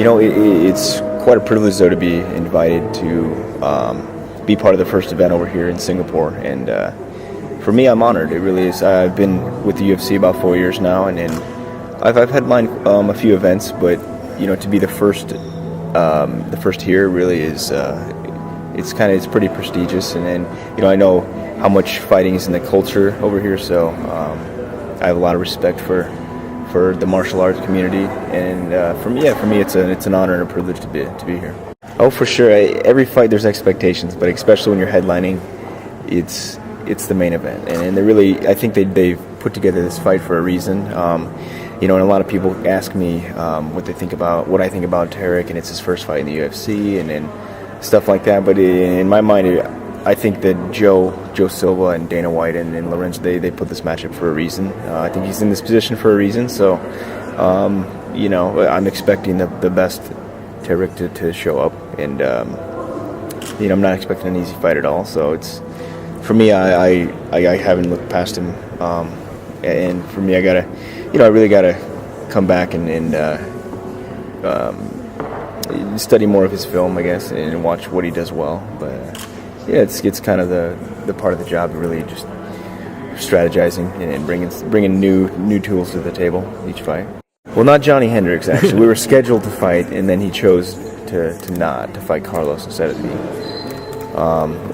It's quite a privilege, though, to be invited to be part of the first event over here in Singapore. And for me, I'm honored. It really is. I've been with the UFC about 4 years now, and I've had mine a few events, but to be the first here really is it's pretty prestigious. And then I know how much fighting is in the culture over here, so I have a lot of respect for the martial arts community, and for me, it's an honor and a privilege to be here. Oh, for sure. Every fight there's expectations, but especially when you're headlining, it's the main event, and I think they've put together this fight for a reason. And a lot of people ask me what I think about Tarek, and it's his first fight in the UFC, and stuff like that. But in my mind, I think that Joe Silva and Dana White and Lorenzo, they put this matchup for a reason. I think he's in this position for a reason. So, I'm expecting the best Tarek to show up, and I'm not expecting an easy fight at all. So it's for me, I haven't looked past him, and for me, I really gotta come back and study more of his film, I guess, and watch what he does well. But yeah, it's kind of the part of the job, really just strategizing and bringing new tools to the table each fight. Well, not Johnny Hendricks, actually. We were scheduled to fight, and then he chose to fight Carlos instead of me,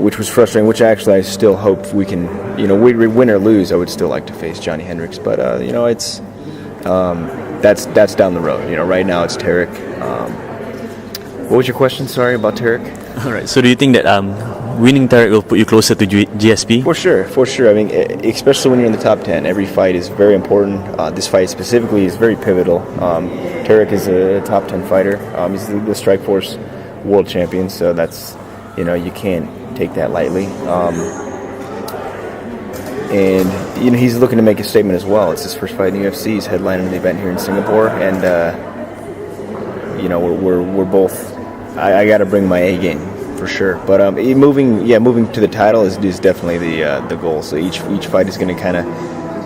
which was frustrating. Which actually I still hope we can, we win or lose, I would still like to face Johnny Hendricks, but it's that's down the road. Right now it's Tarek. What was your question? Sorry, about Tarek. All right. So do you think that winning Tarek will put you closer to GSP? For sure. I mean, especially when you're in the top 10, every fight is very important. This fight specifically is very pivotal. Tarek is a top 10 fighter. He's the Strikeforce world champion, so that's, you can't take that lightly. And he's looking to make a statement as well. It's his first fight in the UFC. He's headlining the event here in Singapore, and we're both. I got to bring my A game for sure. But moving to the title is definitely the goal. So each fight is going to kind of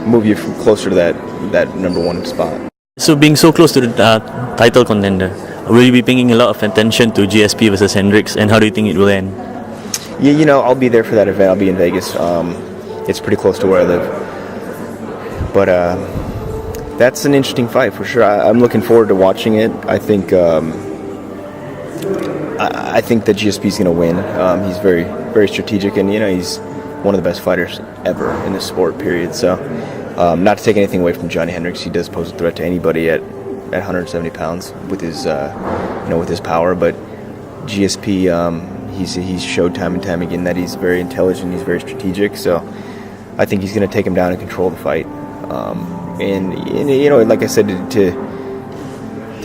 move you closer to that number one spot. So being so close to the title contender, will you be paying a lot of attention to GSP versus Hendricks, and how do you think it will end? Yeah, I'll be there for that event. I'll be in Vegas. It's pretty close to where I live. But that's an interesting fight for sure. I'm looking forward to watching it. I think that GSP is going to win. He's very, very strategic, and he's one of the best fighters ever in this sport. Period. So, not to take anything away from Johnny Hendricks, he does pose a threat to anybody at 170 pounds with his with his power. But GSP, he's showed time and time again that he's very intelligent. He's very strategic. So, I think he's going to take him down and control the fight. And like I said, to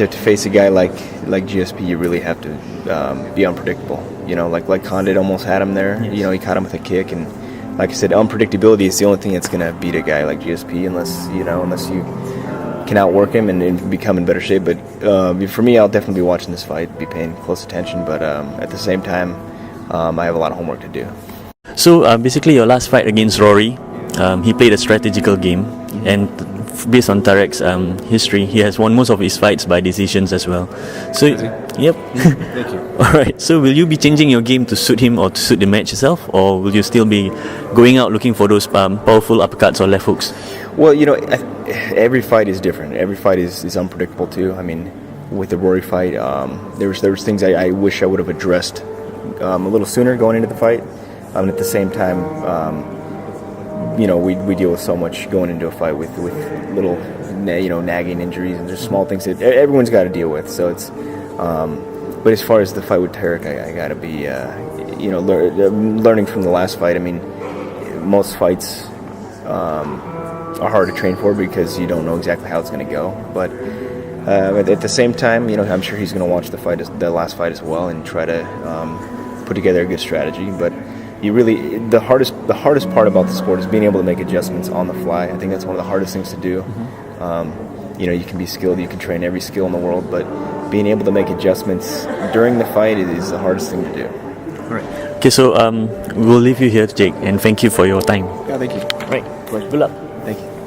face a guy like GSP, you really have to be unpredictable. Like Condit almost had him there. Yes. He caught him with a kick, and like I said, unpredictability is the only thing that's going to beat a guy like GSP, unless you can outwork him and become in better shape. But for me, I'll definitely be watching this fight, be paying close attention. But at the same time, I have a lot of homework to do. So basically, your last fight against Rory, he played a strategical game, and based on Tarek's history, he has won most of his fights by decisions as well. So, yep. Thank you. All right. So, will you be changing your game to suit him or to suit the match itself, or will you still be going out looking for those powerful uppercuts or left hooks? Well, every fight is different. Every fight is unpredictable too. I mean, with the Rory fight, there was things I wish I would have addressed a little sooner going into the fight. At the same time, we deal with so much going into a fight with little, nagging injuries and just small things that everyone's got to deal with. So it's, but as far as the fight with Tarek, I got to be, learning from the last fight. I mean, most fights are hard to train for because you don't know exactly how it's going to go. But at the same time, I'm sure he's going to watch the last fight as well, and try to put together a good strategy. But the hardest part about the sport is being able to make adjustments on the fly. I think that's one of the hardest things to do. Mm-hmm. You can be skilled, you can train every skill in the world, but being able to make adjustments during the fight is the hardest thing to do. All right. Okay, so we'll leave you here, Jake, and thank you for your time. Yeah, thank you. Right. Good luck. Thank you.